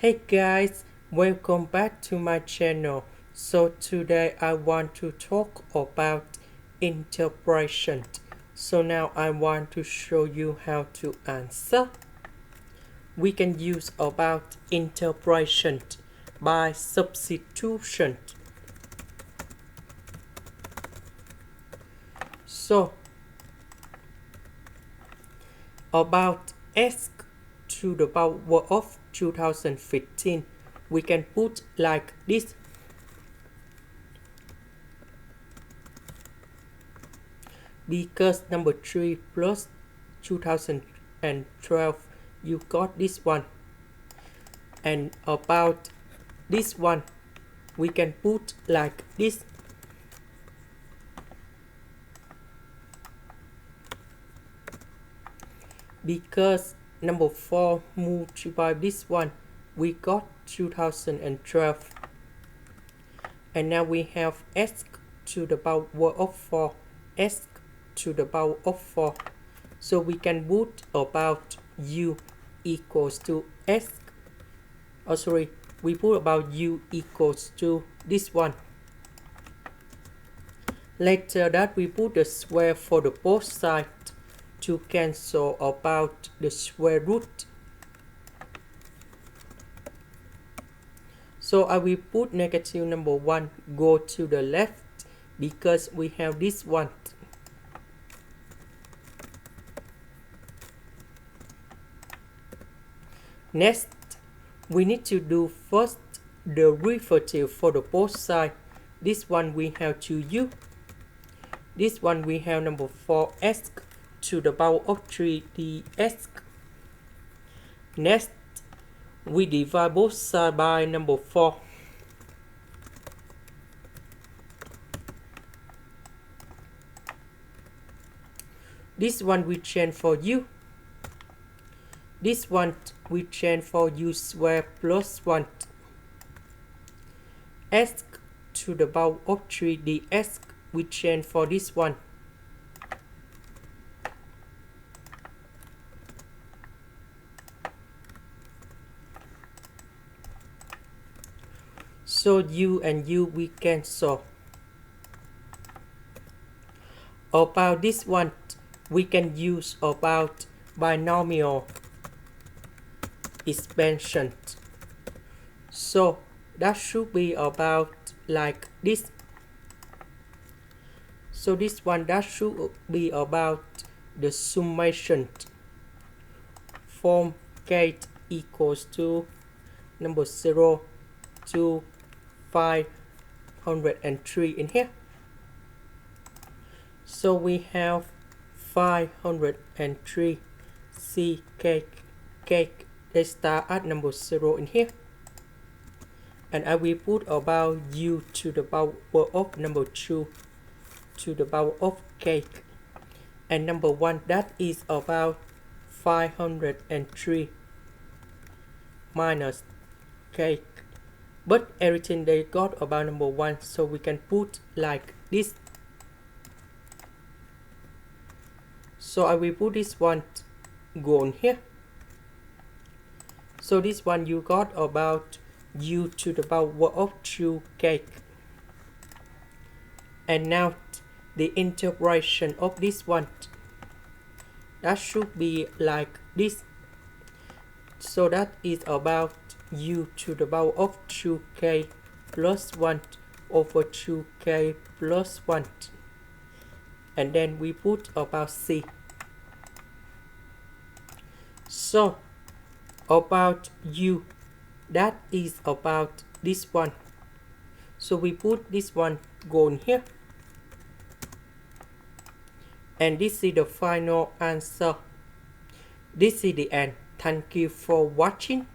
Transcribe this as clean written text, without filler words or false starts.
Hey guys, welcome back to my channel. So today I want to talk about interpretation. So now I want to show you how to answer. We can use about interpretation by substitution. So about ask to the power of 2015, we can put like this. Because number 3 plus 2012, you got this one. And about this one, we can put like this. Because number 4 multiply this one, we got 2012. And now we have s to the power of 4, s to the power of 4. So we can put about u equals to s. Oh, sorry, we put about u equals to this one. Later that we put the square for the both sides to cancel about the square root. So I will put negative number 1 go to the left because we have this one. Next, we need to do first the derivative for the both sides. This one we have 2u. This one we have number 4s to the power of 3 ds. Next, we divide both sides by number 4. This one we change for u. This one we change for u square plus 1. S to the power of 3 ds we change for this one. So u and u we cancel. About this one, we can use about binomial expansion. So that should be about like this. So this one that should be about the summation from k equals to number 0 to 503 in here. So we have 503 c cake. They start at number 0 in here. And I will put about u to the power of number 2 to the power of cake. And number 1 that is about 503 minus cake. But everything they got about number 1, so we can put like this. So I will put this one go in here. So this one you got about u to the power of 2 cake. And now the integration of this one, that should be like this. So that is about u to the power of 2k plus 1 over 2k plus 1. And then we put about c. So about u, that is about this one. So we put this one go in here. And this is the final answer. This is the end. Thank you for watching.